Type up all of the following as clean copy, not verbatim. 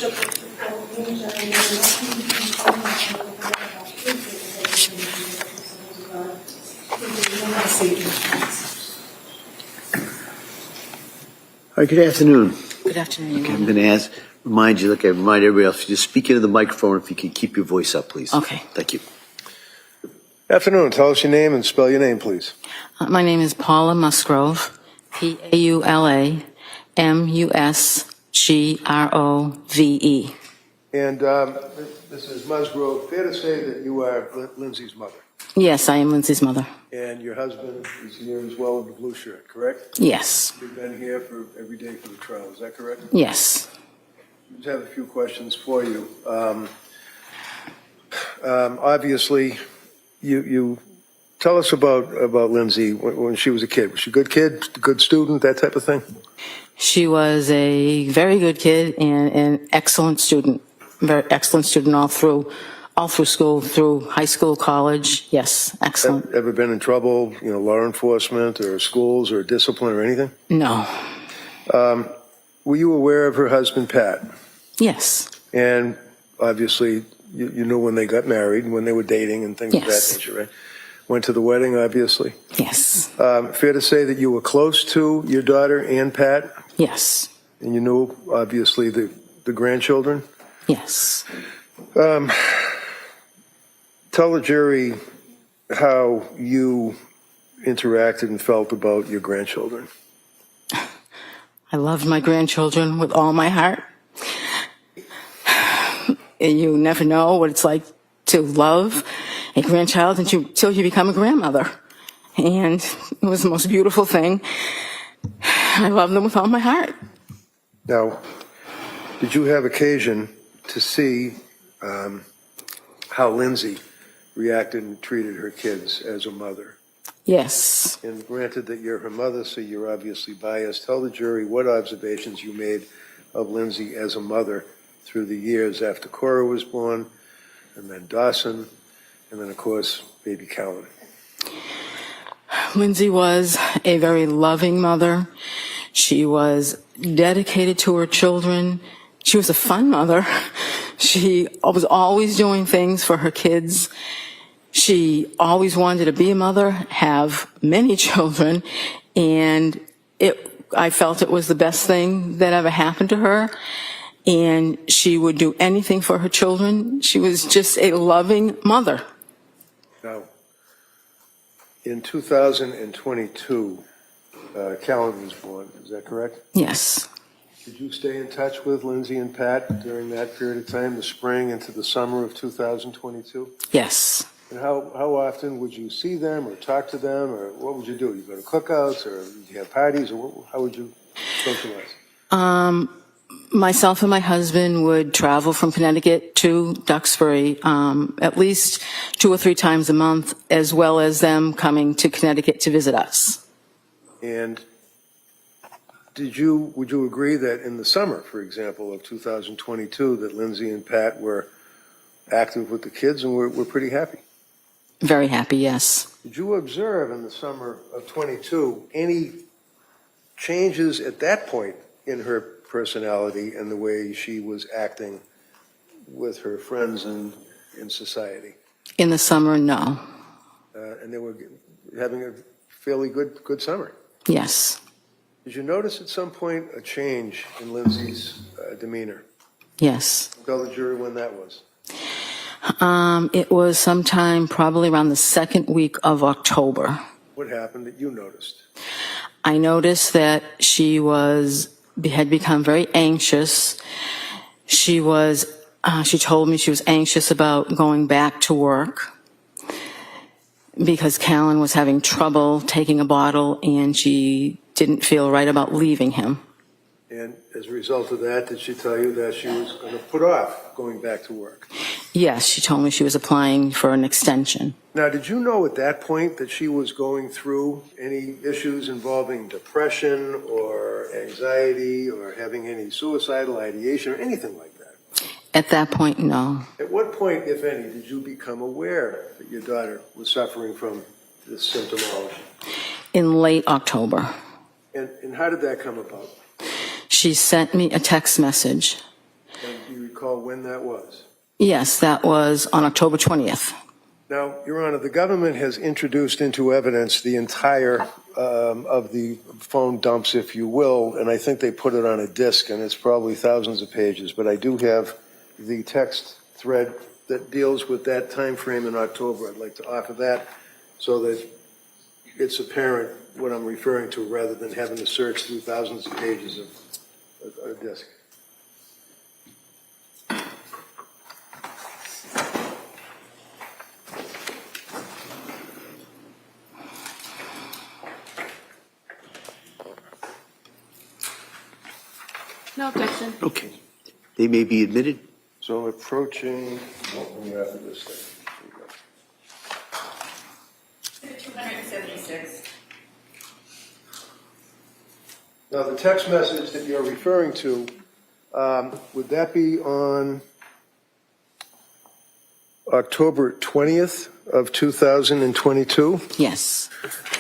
Worship. All right, good afternoon. Good afternoon. Okay, I'm going to remind you, like I remind everybody else, just speak into the microphone if you can keep your voice up, please. Okay. Thank you. Afternoon. Tell us your name and spell your name, please. My name is Paula Musgrove, Paulamusgrove. And Mrs. Musgrove, fair to say that you are Lindsay's mother, Yes, I am Lindsay's mother. and your husband is here as well in the blue shirt, correct? Yes. You've been here for every day for the trial, is that correct? Yes. I just have a few questions for you. Obviously, you tell us about Lindsay when she was a kid. Was she a good kid, good student, that type of thing? She was a very good kid and an excellent student. Very excellent student all through school, through high school, college. Yes, excellent. Ever been in trouble, law enforcement or schools or discipline or anything? No. Were you aware of her husband, Pat? Yes. And obviously, you knew when they got married, when they were dating and things of that Yes. nature, right? Went to the wedding, obviously. Yes. Fair to say that you were close to your daughter and Pat? Yes. And you knew, obviously, the grandchildren? Yes. Tell the jury how you interacted and felt about your grandchildren. I loved my grandchildren with all my heart. And you never know what it's like to love a grandchild until you become a grandmother. And it was the most beautiful thing. I love them with all my heart. Now, did you have occasion to see how Lindsay reacted and treated her kids as a mother? Yes. And granted that you're her mother, so you're obviously biased, tell the jury what observations you made of Lindsay as a mother through the years after Cora was born, and then Dawson, and then, of course, baby Callan. Lindsay was a very loving mother. She was dedicated to her children. She was a fun mother. She was always doing things for her kids. She always wanted to be a mother, have many children, and I felt it was the best thing that ever happened to her. And she would do anything for her children. She was just a loving mother. Now, in 2022, Callan was born, is that correct? Yes. Did you stay in touch with Lindsay and Pat during that period of time, the spring into the summer of 2022? Yes. And how often would you see them or talk to them, or what would you do? You go to cookouts, or did you have parties, or how would you socialize? Myself and my husband would travel from Connecticut to Duxbury at least 2 or 3 times a month, as well as them coming to Connecticut to visit us. And would you agree that in the summer, for example, of 2022, that Lindsay and Pat were active with the kids and were pretty happy? Very happy, yes. Did you observe in the summer of 22 any changes at that point in her personality and the way she was acting with her friends in society? In the summer, no. And they were having a fairly good summer. Yes. Did you notice at some point a change in Lindsay's demeanor? Yes. Tell the jury when that was. It was sometime probably around the 2nd week of October. What happened that you noticed? I noticed that she had become very anxious. She told me she was anxious about going back to work because Callan was having trouble taking a bottle and she didn't feel right about leaving him. And as a result of that, did she tell you that she was going to put off going back to work? Yes, she told me she was applying for an extension. Now, did you know at that point that she was going through any issues involving depression or anxiety or having any suicidal ideation or anything like that? At that point, no. At what point, if any, did you become aware that your daughter was suffering from this symptomology? In late October. And how did that come about? She sent me a text message And do you recall when that was? Yes, that was on October 20th. Now, Your Honor, the government has introduced into evidence the entire of the phone dumps, if you will, and I think they put it on a disc, and it's probably thousands of pages, but I do have the text thread that deals with that time frame in October. I'd like to offer that so that it's apparent what I'm referring to rather than having to search through thousands of pages of a disc. No objection. Okay. They may be admitted. So approaching, let me after this thing. Here we go. 276. Now, the text message that you're referring to, would that be on October 20th of 2022? Yes,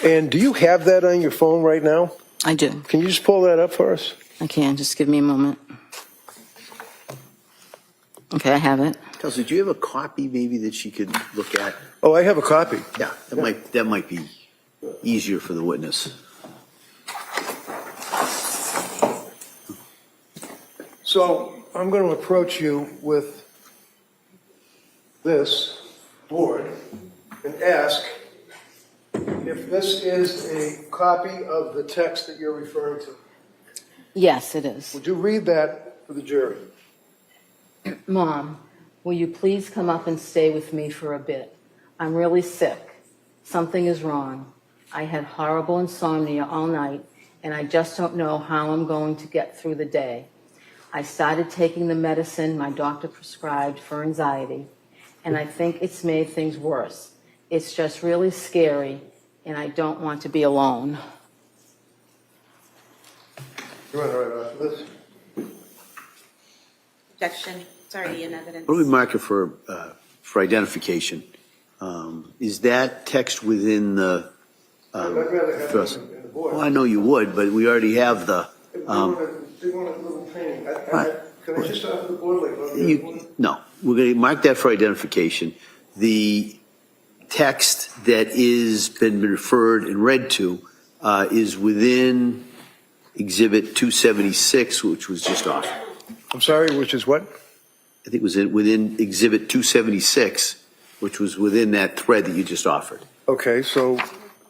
And do you have that on your phone right now? I do. Can you just pull that up for us? I can. Just give me a moment. Okay, I have it. Counselor, do you have a copy maybe that she could look at? Oh, I have a copy. Yeah, that might be easier for the witness. So I'm going to approach you with this board and ask if this is a copy of the text that you're referring to. Yes, it is. Would you read that for the jury? Mom, will you please come up and stay with me for a bit? I'm really sick. Something is wrong. I had horrible insomnia all night, and I just don't know how I'm going to get through the day. I started taking the medicine my doctor prescribed for anxiety, and I think it's made things worse. It's just really scary, and I don't want to be alone. You want to write off this? Objection. It's already in evidence. What do we mark it for identification? Is that text within the? I'd rather have thrust? it in the board. Well, I know you would, but we already have the. They want a little training. Can I just offer the board like? No, we're going to mark that for identification. The text that is been referred and read to is within Exhibit 276, which was just off. I'm sorry, which is what? I think it was within Exhibit 276, which was within that thread that you just offered. Okay, so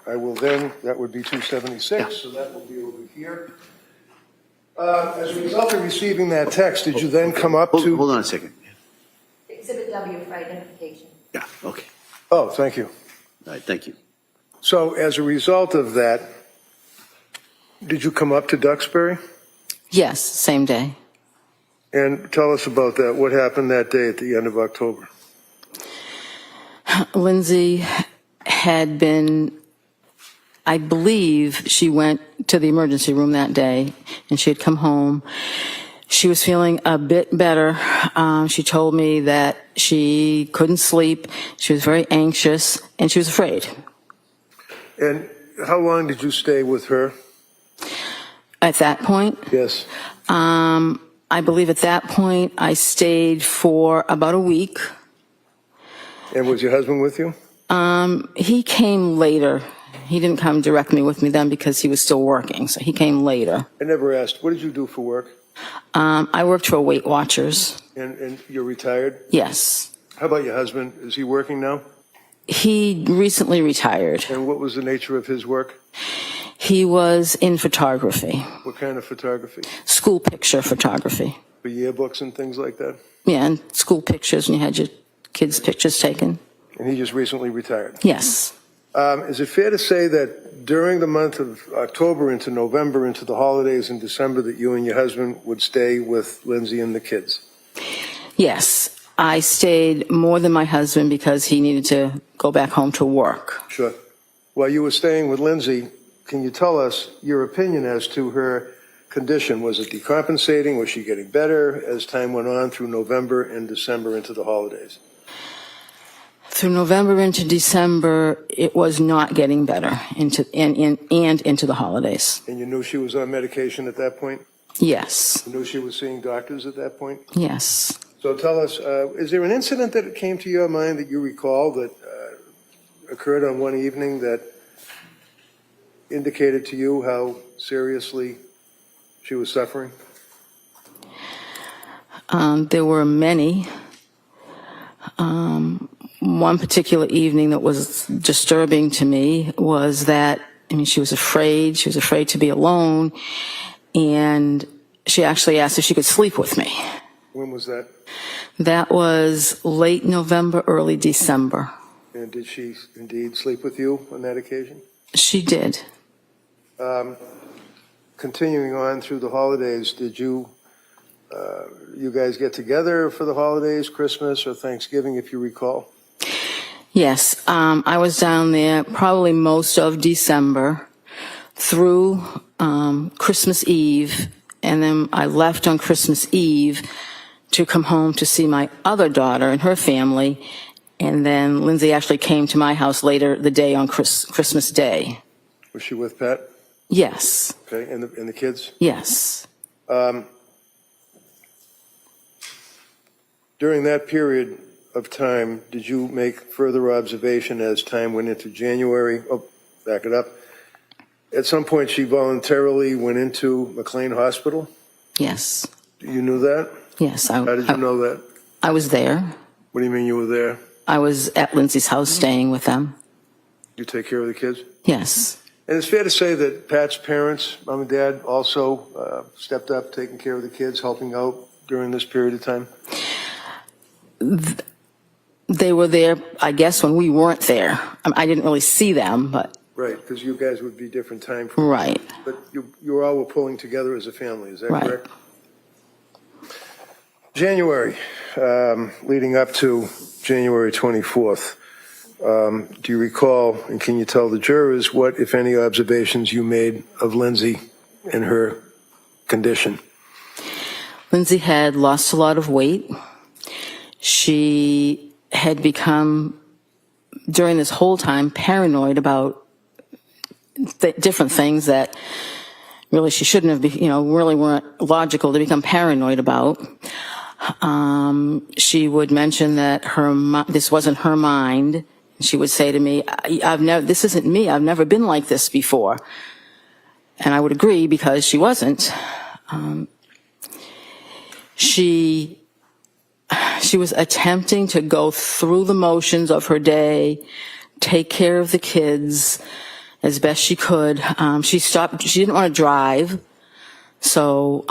I will then, that would be 276, Yeah. so that will be over here. As a result of receiving that text, did you then come up to? Hold on a second. Exhibit W for identification. Yeah, okay. Oh, thank you. All right, thank you. So as a result of that, did you come up to Duxbury? Yes, same day. And tell us about that. What happened that day at the end of October? Lindsay had been, I believe she went to the emergency room that day, and she had come home. She was feeling a bit better. She told me that she couldn't sleep. She was very anxious, and she was afraid. And how long did you stay with her? At that point, Yes. I believe at that point I stayed for about a week. And was your husband with you? He came later. He didn't come directly with me then because he was still working, so he came later. I never asked. What did you do for work? I worked for Weight Watchers. And you're retired? Yes. How about your husband? Is he working now? He recently retired. And what was the nature of his work? He was in photography, What kind of photography? school picture photography. For yearbooks and things like that? Yeah, and school pictures when you had your kids' pictures taken. And he just recently retired. Yes. Is it fair to say that during the month of October into November, into the holidays in December, that you and your husband would stay with Lindsay and the kids? Yes. I stayed more than my husband because he needed to go back home to work. Sure. While you were staying with Lindsay, can you tell us your opinion as to her condition? Was it decompensating? Was she getting better as time went on through November and December into the holidays? Through November into December, it was not getting better into the holidays. And you knew she was on medication at that point? Yes. You knew she was seeing doctors at that point? Yes. So tell us, is there an incident that came to your mind that you recall that occurred on one evening that indicated to you how seriously she was suffering? There were many. One particular evening that was disturbing to me was that, she was afraid to be alone, and she actually asked if she could sleep with me. When was that? That was late November, early December. And did she indeed sleep with you on that occasion? She did. Continuing on through the holidays, did you guys get together for the holidays, Christmas or Thanksgiving, if you recall? Yes, I was down there probably most of December through Christmas Eve, and then I left on Christmas Eve to come home to see my other daughter and her family, and then Lindsay actually came to my house later the day on Christmas Day. Was she with Pat? Yes. Okay, and the kids? Yes. During that period of time, did you make further observation as time went into January? Oh, back it up. At some point, she voluntarily went into McLean Hospital? Yes. You knew that? Yes. How did you know that? I was there. What do you mean you were there? I was at Lindsay's house staying with them. You take care of the kids? Yes. And it's fair to say that Pat's parents, mom and dad, also stepped up, taking care of the kids, helping out during this period of time? They were there, I guess, when we weren't there. I didn't really see them, but... Right, because you guys would be different time frames. Right. But you all were pulling together as a family, is that Right. correct? January, leading up to January 24th, do you recall, and can you tell the jurors what, if any, observations you made of Lindsay and her condition? Lindsay had lost a lot of weight. She had become, during this whole time, paranoid about different things that really she shouldn't have, really weren't logical to become paranoid about. She would mention that this wasn't her mind. She would say to me, this isn't me. I've never been like this before. And I would agree because she wasn't. She was attempting to go through the motions of her day, take care of the kids as best she could. She didn't want to drive. So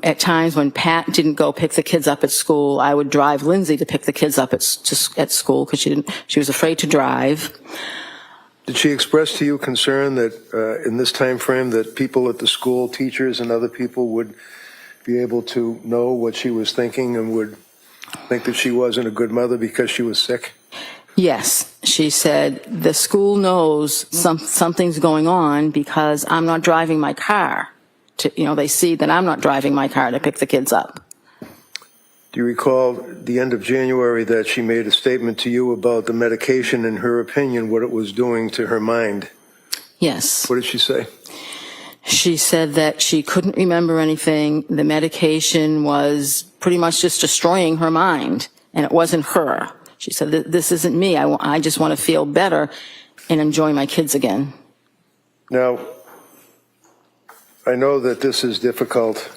at times when Pat didn't go pick the kids up at school, I would drive Lindsay to pick the kids up at school because she was afraid to drive. Did she express to you concern that in this time frame that people at the school, teachers and other people would be able to know what she was thinking and would think that she wasn't a good mother because she was sick? Yes. She said, the school knows something's going on because I'm not driving my car. They see that I'm not driving my car to pick the kids up. Do you recall the end of January that she made a statement to you about the medication, in her opinion, what it was doing to her mind? Yes. What did she say? She said that she couldn't remember anything. The medication was pretty much just destroying her mind, and it wasn't her. She said, this isn't me. I just want to feel better and enjoy my kids again. Now, I know that this is difficult.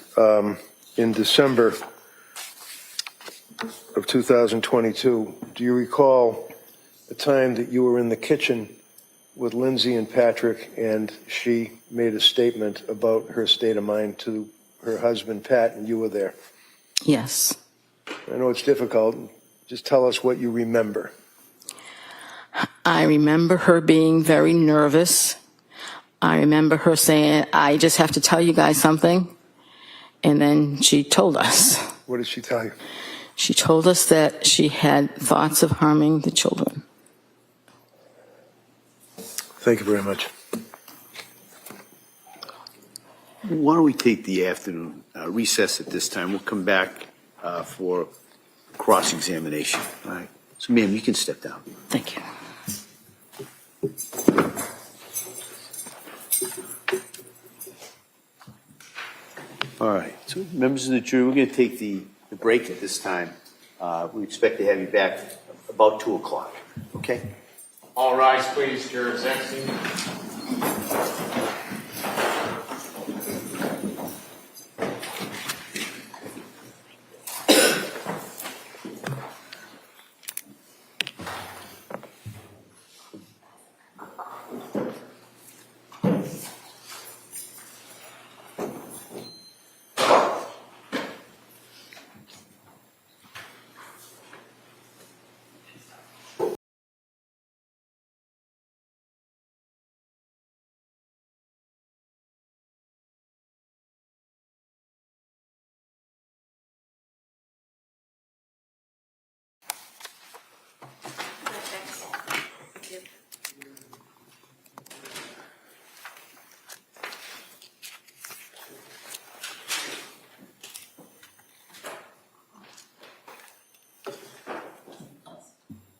In December of 2022, do you recall the time that you were in the kitchen with Lindsay and Patrick and she made a statement about her state of mind to her husband, Pat, and you were there? Yes. I know it's difficult. Just tell us what you remember. I remember her being very nervous. I remember her saying, I just have to tell you guys something. And then she told us. What did she tell you? She told us that she had thoughts of harming the children. Thank you very much. Why don't we take the afternoon recess at this time? We'll come back for cross-examination. All right. So, ma'am, you can step down. Thank you. All right. So, members of the jury, we're going to take the break at this time. We expect to have you back about 2 o'clock. Okay? All rise, please. Jurors exiting.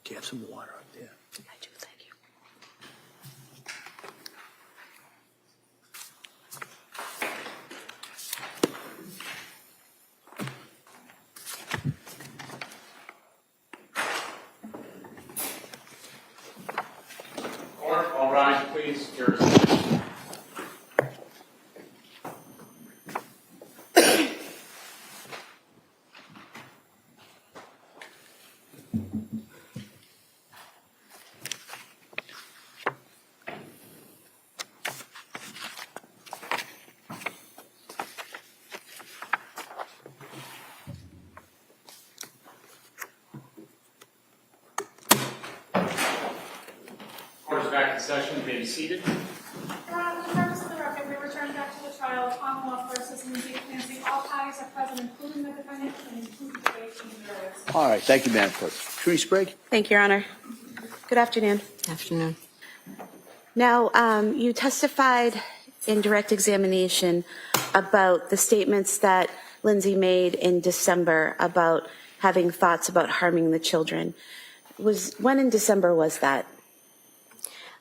Do you have some water up there? I do, thank you. Court, all rise, please. Jurors exiting. Court is back in session. You may be seated. Your Honor, for the purpose of the record, we return back to the trial of Commonwealth versus Lindsay Clancy. All parties are present, including the defendant, and including the witness and jurors. All right. Thank you, Madam Clerk. Trudy Sprague? Thank you, Your Honor. Good afternoon. Afternoon. Now, you testified in direct examination about the statements that Lindsay made in December about having thoughts about harming the children. When in December was that?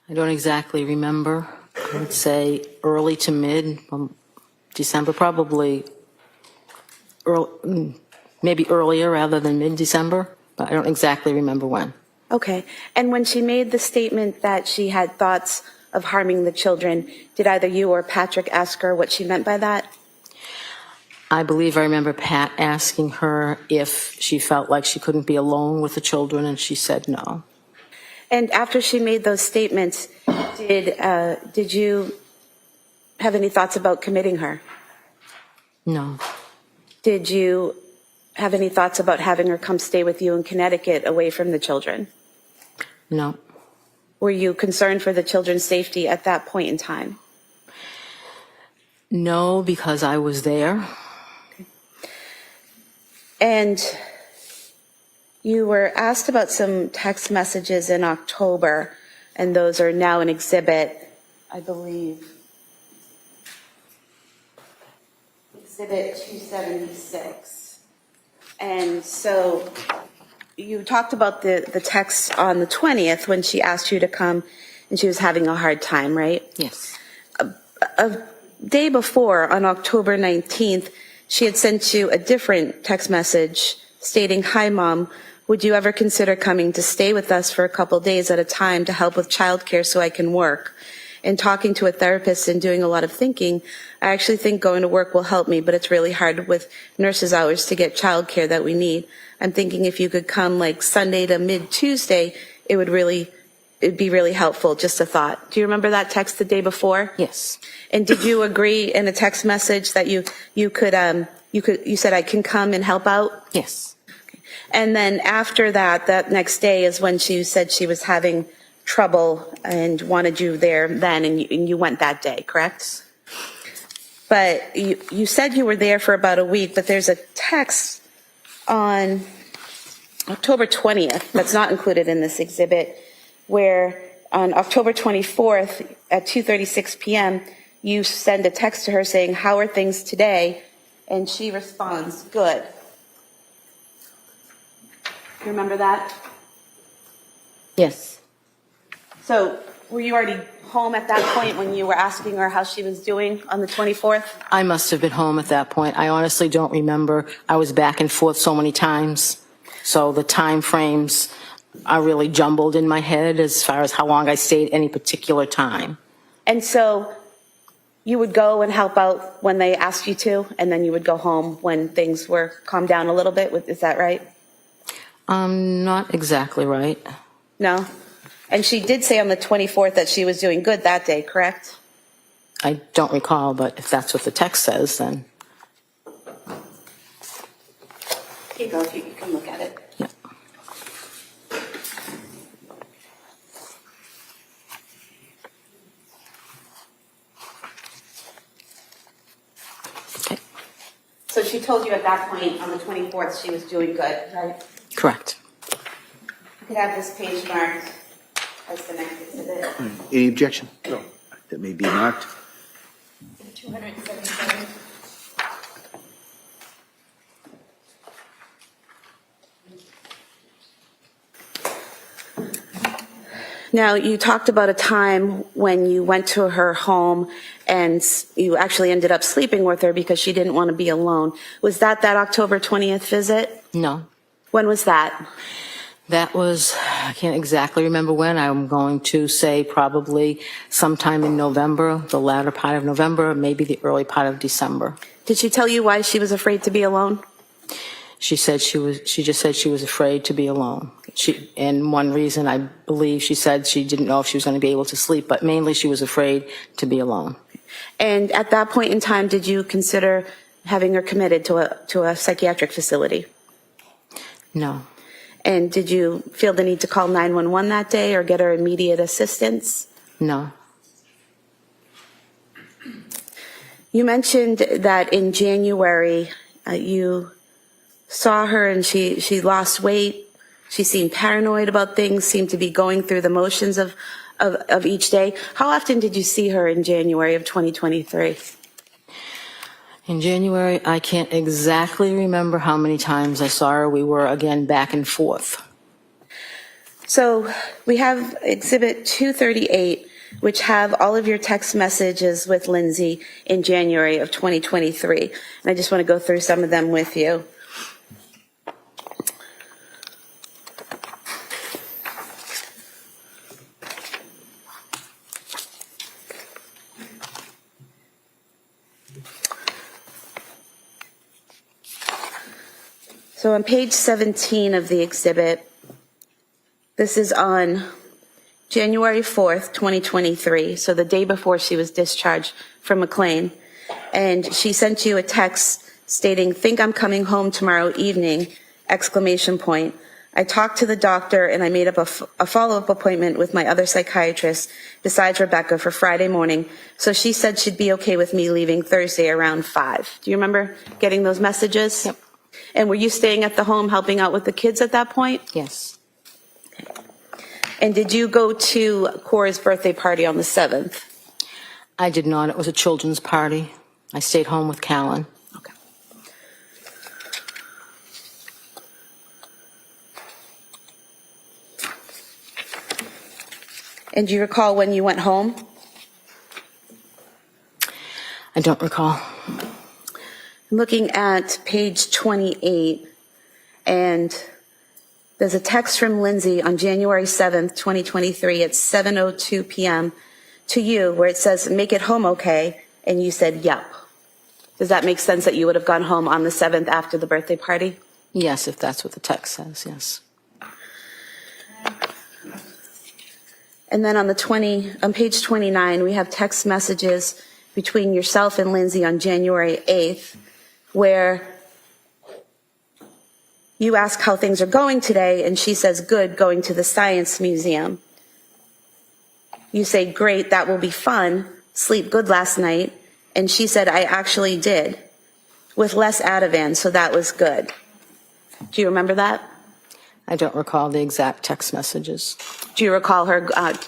I don't exactly remember. I would say early to mid December, probably maybe earlier rather than mid-December, but I don't exactly remember when. Okay. And when she made the statement that she had thoughts of harming the children, did either you or Patrick ask her what she meant by that? I believe I remember Pat asking her if she felt like she couldn't be alone with the children, and she said no. And after she made those statements, did you have any thoughts about committing her? No. Did you have any thoughts about having her come stay with you in Connecticut away from the children? No. Were you concerned for the children's safety at that point in time? No, because I was there. And you were asked about some text messages in October, and those are now an exhibit, I believe. Exhibit 276. And so you talked about the text on the 20th when she asked you to come and she was having a hard time, right? Yes. A day before, on October 19th, she had sent you a different text message stating, "Hi, Mom. Would you ever consider coming to stay with us for a couple days at a time to help with childcare so I can work?" And talking to a therapist and doing a lot of thinking, I actually think going to work will help me, but it's really hard with nurses' hours to get childcare that we need. I'm thinking if you could come like Sunday to mid-Tuesday, it'd be really helpful. Just a thought. Do you remember that text the day before? Yes. And did you agree in a text message that you said I can come and help out? Yes. And then after that next day is when she said she was having trouble and wanted you there then, and you went that day, correct? But you said you were there for about a week, but there's a text on October 20th that's not included in this exhibit, where on October 24th at 2:36 p.m., you send a text to her saying, "How are things today?" And she responds, "Good." You remember that? Yes. So were you already home at that point when you were asking her how she was doing on the 24th? I must have been home at that point. I honestly don't remember. I was back and forth so many times. So the time frames are really jumbled in my head as far as how long I stayed any particular time. And so you would go and help out when they asked you to, and then you would go home when things were calmed down a little bit. Is that right? Not exactly right. No? And she did say on the 24th that she was doing good that day, correct? I don't recall, but if that's what the text says, then. Here you go, if you can look at it. Yeah. Okay. So she told you at that point on the 24th she was doing good, right? Correct. You could have this page marked as the next exhibit. Any objection? No. That may be marked. 277. Now, you talked about a time when you went to her home and you actually ended up sleeping with her because she didn't want to be alone. Was that October 20th visit? No. When was that? That was, I can't exactly remember when. I'm going to say probably sometime in November, the latter part of November, maybe the early part of December. Did she tell you why she was afraid to be alone? She just said she was afraid to be alone. And one reason I believe she said she didn't know if she was going to be able to sleep, but mainly she was afraid to be alone. And at that point in time, did you consider having her committed to a psychiatric facility? No. And did you feel the need to call 911 that day or get her immediate assistance? No. You mentioned that in January you saw her and she lost weight. She seemed paranoid about things, seemed to be going through the motions of each day. How often did you see her in January of 2023? In January, I can't exactly remember how many times I saw her. We were, again, back and forth. So we have Exhibit 238, which have all of your text messages with Lindsay in January of 2023. And I just want to go through some of them with you. So on page 17 of the exhibit, this is on January 4th, 2023, so the day before she was discharged from McLean. And she sent you a text stating, "Think I'm coming home tomorrow evening, !" I talked to the doctor and I made up a follow-up appointment with my other psychiatrist besides Rebecca for Friday morning. So she said she'd be okay with me leaving Thursday around 5. Do you remember getting those messages? Yep. And were you staying at the home helping out with the kids at that point? Yes. And did you go to Cora's birthday party on the 7th? I did not. It was a children's party. I stayed home with Callan. Okay. And do you recall when you went home? I don't recall. I'm looking at page 28, and there's a text from Lindsay on January 7th, 2023 at 7:02 p.m. to you where it says, "Make it home okay," and you said, "Yep." Does that make sense that you would have gone home on the 7th after the birthday party? Yes, if that's what the text says, yes. And then on page 29, we have text messages between yourself and Lindsay on January 8th, where you ask how things are going today, and she says, "Good, going to the Science Museum." You say, "Great, that will be fun. Sleep good last night." And she said, "I actually did, with less Ativan, so that was good." Do you remember that? I don't recall the exact text messages. Do you recall her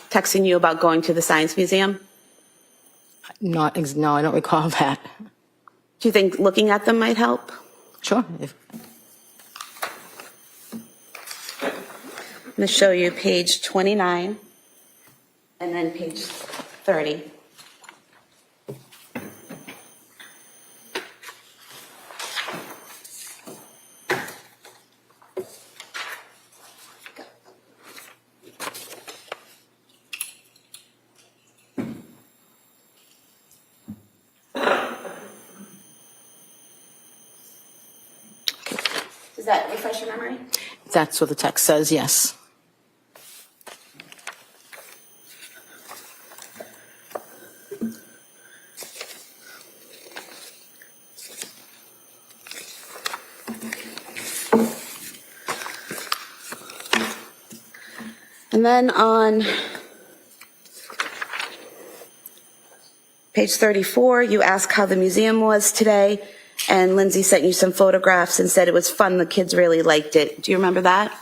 texting you about going to the Science Museum? No, I don't recall that. Do you think looking at them might help? Sure. I'm going to show you page 29 and then page 30. Does that refresh your memory? That's what the text says, yes. And then on page 34, you ask how the museum was today, and Lindsay sent you some photographs and said it was fun, the kids really liked it. Do you remember that?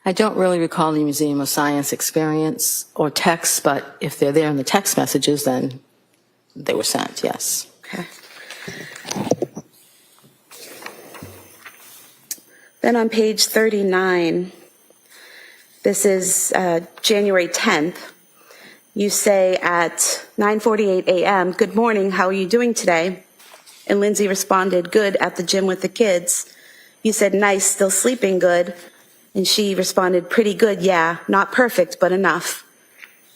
I don't really recall the Museum of Science experience or text, but if they're there in the text messages, then they were sent, yes. Okay. Then on page 39, this is January 10th. You say at 9:48 a.m., "Good morning, how are you doing today?" And Lindsay responded, "Good, at the gym with the kids." You said, "Nice, still sleeping good?" And she responded, "Pretty good, yeah, not perfect, but enough."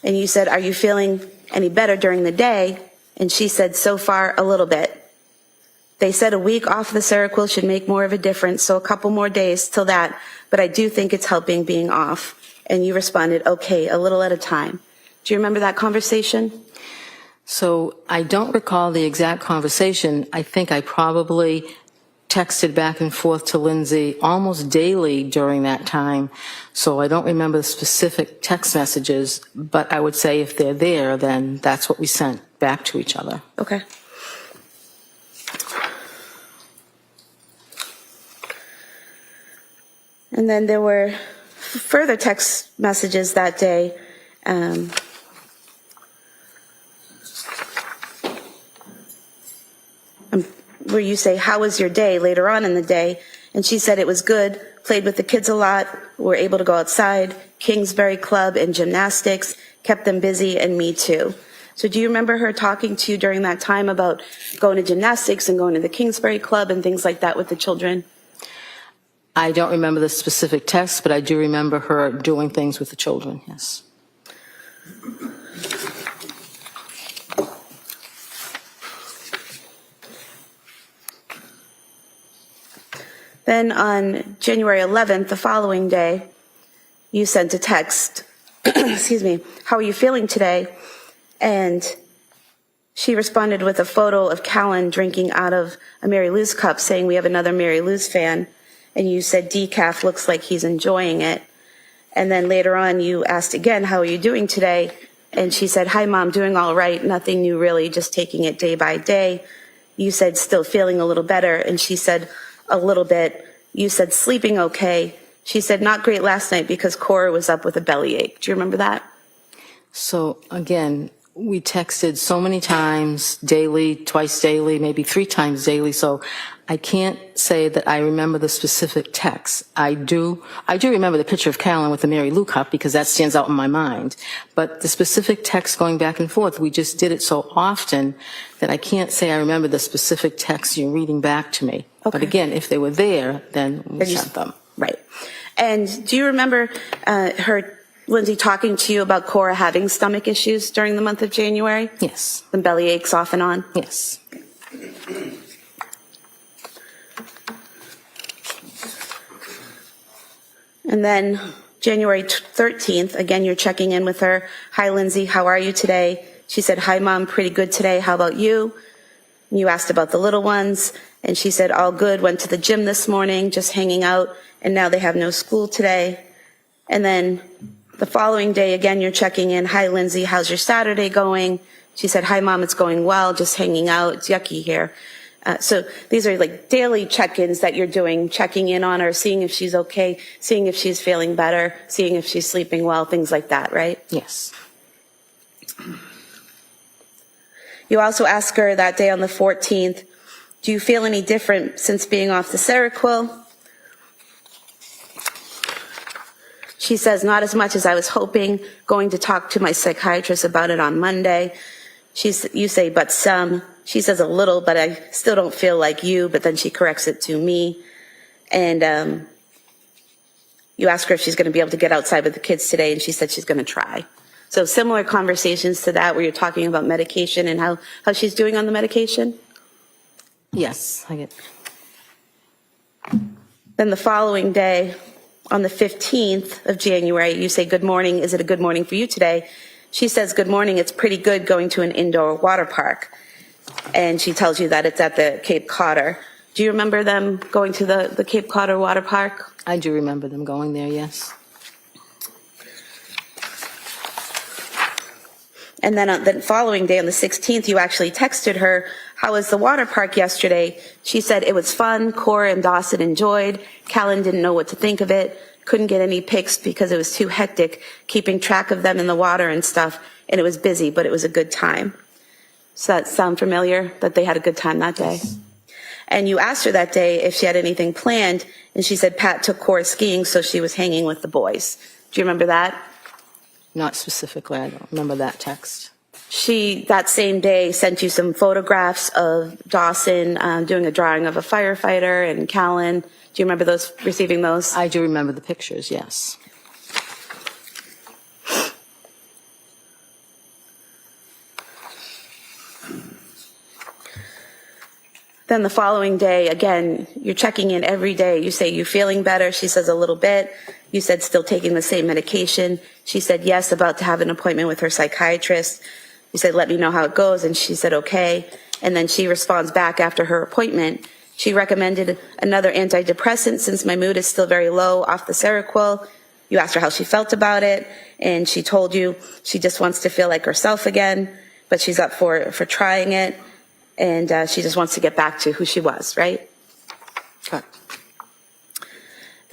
And you said, "Are you feeling any better during the day?" And she said, "So far, a little bit." They said a week off the Seroquel should make more of a difference, so a couple more days till that, but I do think it's helping being off. And you responded, "Okay, a little at a time." Do you remember that conversation? So I don't recall the exact conversation. I think I probably texted back and forth to Lindsay almost daily during that time. So I don't remember the specific text messages, but I would say if they're there, then that's what we sent back to each other. Okay. And then there were further text messages that day. Where you say, "How was your day?" later on in the day. And she said it was good, played with the kids a lot, were able to go outside, Kingsbury Club and gymnastics, kept them busy, and me too. So do you remember her talking to you during that time about going to gymnastics and going to the Kingsbury Club and things like that with the children? I don't remember the specific text, but I do remember her doing things with the children, yes. Then on January 11th, the following day, you sent a text, excuse me, "How are you feeling today?" And she responded with a photo of Callan drinking out of a Mary Lou's cup, saying, "We have another Mary Lou's fan." And you said, "Decaf looks like he's enjoying it." And then later on, you asked again, "How are you doing today?" And she said, "Hi, Mom, doing all right. Nothing new, really, just taking it day by day." You said, "Still feeling a little better." And she said, "A little bit." You said, "Sleeping okay." She said, "Not great last night because Cora was up with a bellyache." Do you remember that? So again, we texted so many times, daily, twice daily, maybe 3 times daily. So I can't say that I remember the specific text. I do remember the picture of Callan with the Mary Lou cup because that stands out in my mind. But the specific text going back and forth, we just did it so often that I can't say I remember the specific text you're reading back to me. Okay. But again, if they were there, then we sent them. Right. And do you remember Lindsay talking to you about Cora having stomach issues during the month of January? Yes. Some belly aches off and on? Yes. And then January 13th, again, you're checking in with her. "Hi, Lindsay, how are you today?" She said, "Hi, Mom, pretty good today. How about you?" And you asked about the little ones, and she said, "All good, went to the gym this morning, just hanging out, and now they have no school today." And then the following day, again, you're checking in. "Hi, Lindsay, how's your Saturday going?" She said, "Hi, Mom, it's going well, just hanging out. It's yucky here." So these are like daily check-ins that you're doing, checking in on her, seeing if she's okay, seeing if she's feeling better, seeing if she's sleeping well, things like that, right? Yes. You also ask her that day on the 14th, "Do you feel any different since being off the Seroquel?" She says, not as much as I was hoping, going to talk to my psychiatrist about it on Monday. You say, but some. She says a little, but I still don't feel like you, but then she corrects it to me. And you ask her if she's going to be able to get outside with the kids today, and she said she's going to try. So similar conversations to that, where you're talking about medication and how she's doing on the medication. Yes, I get. Then the following day, on the 15th of January, you say, good morning. Is it a good morning for you today? She says, good morning. It's pretty good going to an indoor water park. And she tells you that it's at the Cape Codder. Do you remember them going to the Cape Codder water park? I do remember them going there, yes. And then the following day, on the 16th, you actually texted her, how was the water park yesterday? She said it was fun. Cora and Dawson enjoyed. Callan didn't know what to think of it. Couldn't get any pics because it was too hectic, keeping track of them in the water and stuff. And it was busy, but it was a good time. Does that sound familiar, that they had a good time that day? And you asked her that day if she had anything planned, and she said Pat took Cora skiing, so she was hanging with the boys. Do you remember that? Not specifically, I don't remember that text. She, that same day, sent you some photographs of Dawson doing a drawing of a firefighter and Callan. Do you remember receiving those? I do remember the pictures, yes. Then the following day, again, you're checking in every day. You say, you feeling better? She says, a little bit. You said, still taking the same medication. She said, yes, about to have an appointment with her psychiatrist. You said, let me know how it goes. And she said, okay. And then she responds back after her appointment. She recommended another antidepressant since my mood is still very low off the Seroquel. You asked her how she felt about it. And she told you she just wants to feel like herself again, but she's up for trying it. And she just wants to get back to who she was, right? Correct.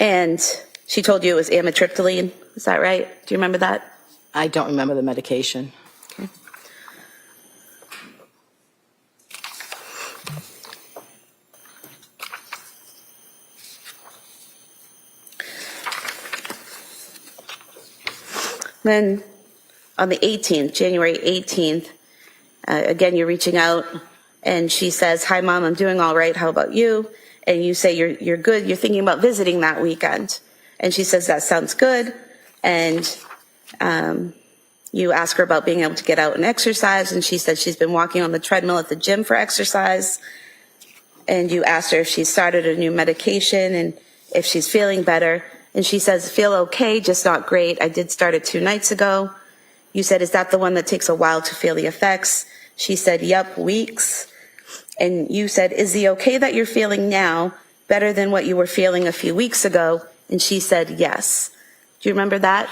And she told you it was amitriptyline. Is that right? Do you remember that? I don't remember the medication. Okay. Then on the 18th, January 18th, again, you're reaching out. And she says, hi, Mom, I'm doing all right. How about you? And you say, you're good. You're thinking about visiting that weekend. And she says, that sounds good. And you ask her about being able to get out and exercise. And she said she's been walking on the treadmill at the gym for exercise. And you asked her if she started a new medication and if she's feeling better. And she says, feel okay, just not great. I did start it 2 nights ago. You said, is that the one that takes a while to feel the effects? She said, yep, weeks. And you said, is the okay that you're feeling now better than what you were feeling a few weeks ago? And she said, yes. Do you remember that?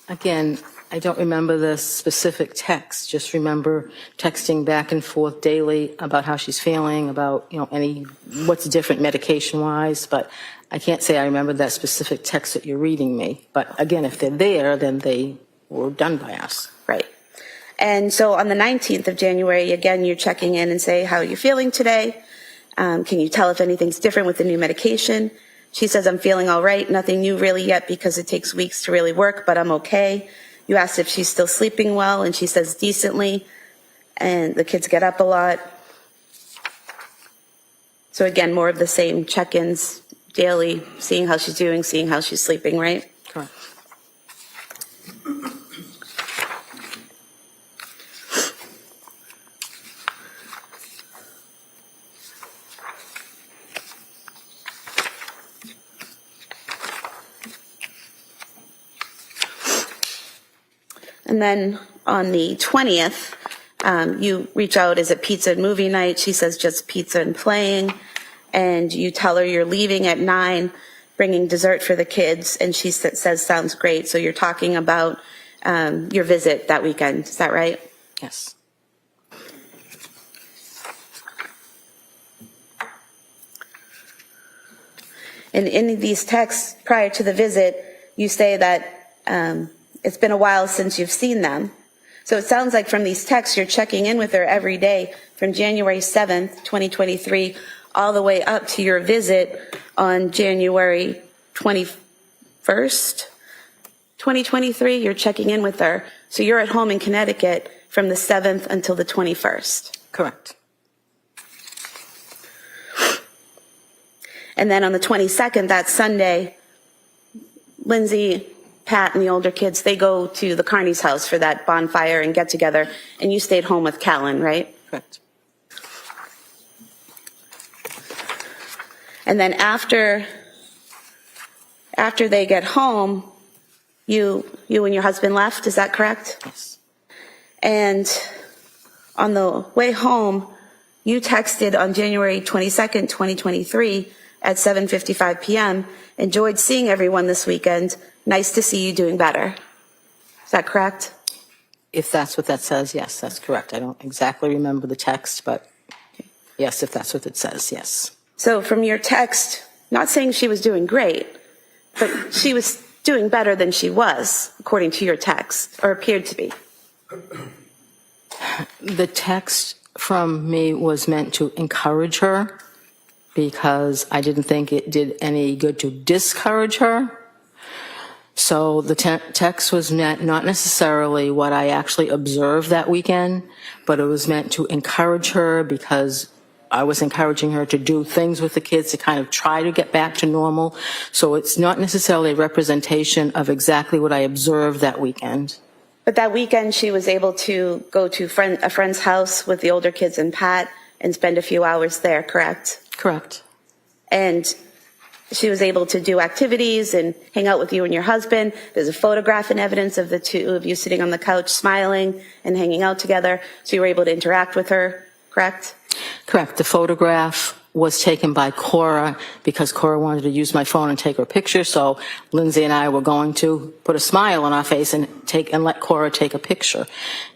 Again, I don't remember the specific text, just remember texting back and forth daily about how she's feeling, about, what's different medication-wise, but I can't say I remember that specific text that you're reading me. But again, if they're there, then they were done by us. Right. And so on the 19th of January, again, you're checking in and say, how are you feeling today? Can you tell if anything's different with the new medication? She says, I'm feeling all right. Nothing new really yet because it takes weeks to really work, but I'm okay. You asked if she's still sleeping well, and she says decently. And the kids get up a lot. So again, more of the same check-ins daily, seeing how she's doing, seeing how she's sleeping, right? Correct. And then on the 20th, you reach out, is it pizza and movie night? She says just pizza and playing. And you tell her you're leaving at 9, bringing dessert for the kids. And she says, sounds great. So you're talking about your visit that weekend. Is that right? Yes. And in these texts prior to the visit, you say that it's been a while since you've seen them. So it sounds like from these texts, you're checking in with her every day from January 7th, 2023, all the way up to your visit on January 21st. 2023, you're checking in with her. So you're at home in Connecticut from the 7th until the 21st. Correct. And then on the 22nd, that Sunday, Lindsay, Pat, and the older kids, they go to the Carney's house for that bonfire and get together, and you stayed home with Callan, right? Correct. And then after they get home, you and your husband left, is that correct? Yes. And on the way home, you texted on January 22nd, 2023 at 7:55 p.m., enjoyed seeing everyone this weekend. Nice to see you doing better. Is that correct? If that's what that says, yes, that's correct. I don't exactly remember the text, but yes, if that's what it says, yes. So from your text, not saying she was doing great, but she was doing better than she was, according to your text, or appeared to be. The text from me was meant to encourage her because I didn't think it did any good to discourage her. So the text was meant not necessarily what I actually observed that weekend, but it was meant to encourage her because I was encouraging her to do things with the kids to kind of try to get back to normal. So it's not necessarily a representation of exactly what I observed that weekend. But that weekend, she was able to go to a friend's house with the older kids and Pat and spend a few hours there, correct? Correct. And she was able to do activities and hang out with you and your husband. There's a photograph and evidence of the two of you sitting on the couch smiling and hanging out together. So you were able to interact with her, correct? Correct. The photograph was taken by Cora because Cora wanted to use my phone and take her picture. So Lindsay and I were going to put a smile on our face and let Cora take a picture.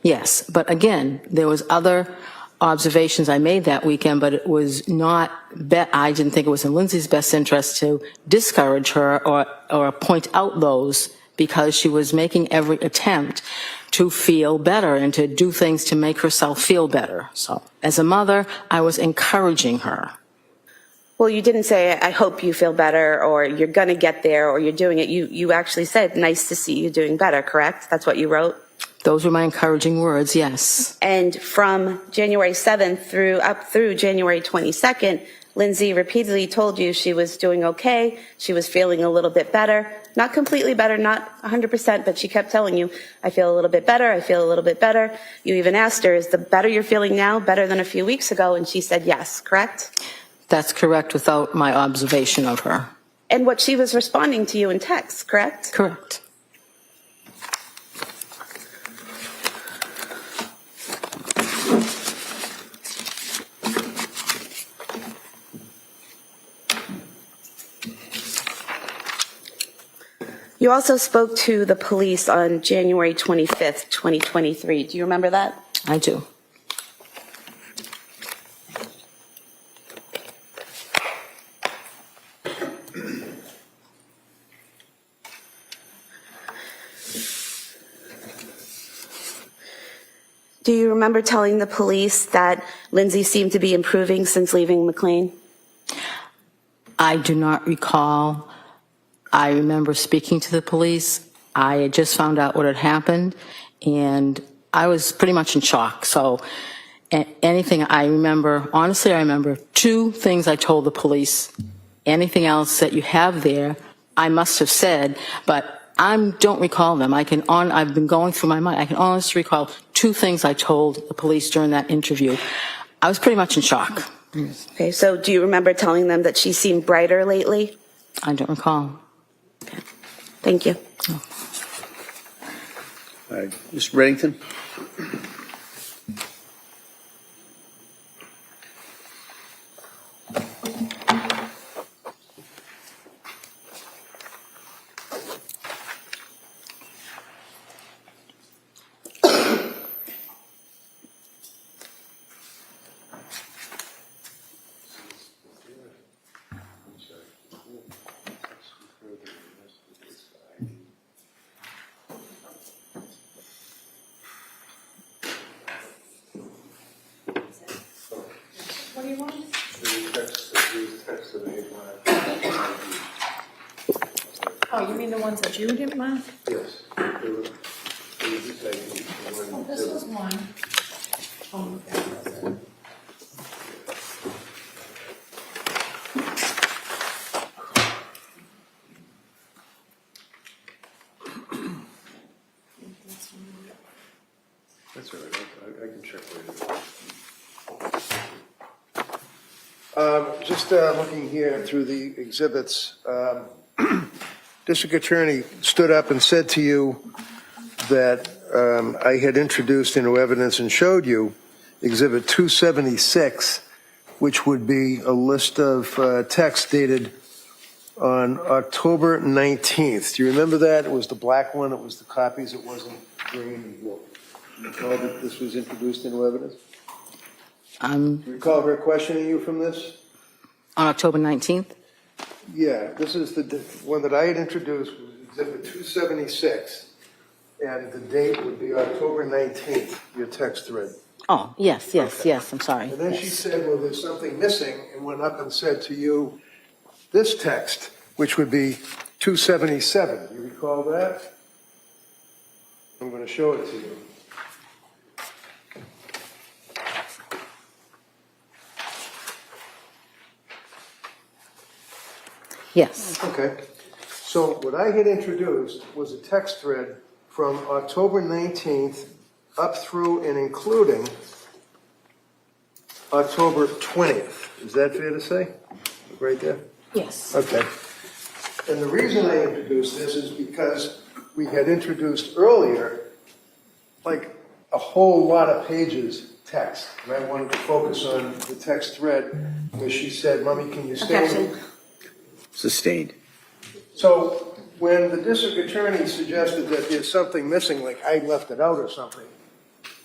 Yes. But again, there was other observations I made that weekend, but it was not, I didn't think it was in Lindsay's best interest to discourage her or point out those because she was making every attempt to feel better and to do things to make herself feel better. So as a mother, I was encouraging her. Well, you didn't say, I hope you feel better, or you're going to get there, or you're doing it. You actually said, nice to see you doing better, correct? That's what you wrote? Those were my encouraging words, yes. And from January 7th up through January 22nd, Lindsay repeatedly told you she was doing okay, she was feeling a little bit better. Not completely better, not 100%, but she kept telling you, I feel a little bit better, I feel a little bit better. You even asked her, is the better you're feeling now better than a few weeks ago? And she said yes, correct? That's correct without my observation of her. And what she was responding to you in text, correct? Correct. You also spoke to the police on January 25th, 2023. Do you remember that? I do. Do you remember telling the police that Lindsay seemed to be improving since leaving McLean? I do not recall. I remember speaking to the police. I had just found out what had happened, and I was pretty much in shock. So anything I remember, honestly, I remember two things I told the police. Anything else that you have there, I must have said, but I don't recall them. I've been going through my mind. I can honestly recall two things I told the police during that interview. I was pretty much in shock. Okay, so do you remember telling them that she seemed brighter lately? I don't recall. Okay. Thank you. All right, Mr. Reddington? Oh, you mean the ones that you didn't mark? Yes. Oh, this was one. Oh, okay. That's all right, I can check later. Just looking here through the exhibits, District Attorney stood up and said to you that I had introduced into evidence and showed you Exhibit 276, which would be a list of text dated on October 19th. Do you remember that? It was the black one, it was the copies, it wasn't green and blue. Do you recall that this was introduced into evidence? Do you recall her questioning you from this? On October 19th? Yeah, this is the one that I had introduced, was Exhibit 276, and the date would be October 19th, your text thread. Oh, yes, I'm sorry. And then she said, well, there's something missing, and went up and said to you, this text, which would be 277. You recall that? I'm going to show it to you. Yes. Okay. So what I had introduced was a text thread from October 19th up through and including October 20th. Is that fair to say? Right there? Yes. Okay. And the reason I introduced this is because we had introduced earlier, like a whole lot of pages text. And I wanted to focus on the text thread where she said, Mommy, can you stay with me? Sustained. So when the district attorney suggested that there's something missing, like I left it out or something,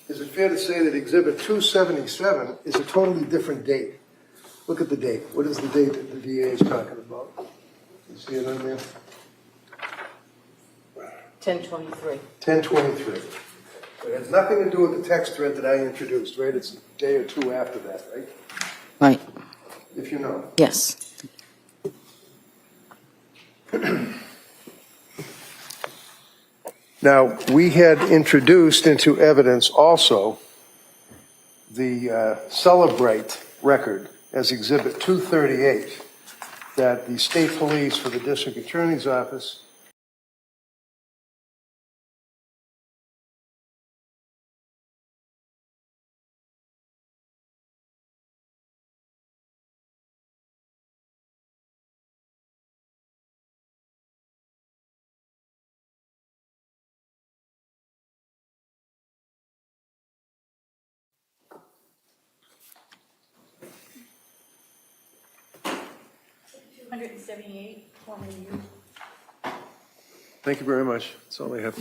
is it fair to say that Exhibit 277 is a totally different date? Look at the date. What is the date that the DA is talking about? You see it on there? 1023. 1023. It has nothing to do with the text thread that I introduced, right? It's a day or two after that, right? Right. If you know. Yes. Now, we had introduced into evidence also the Celebrate record as Exhibit 238 that the state police for the district attorney's office $278 formerly used. Thank you very much. That's all I have.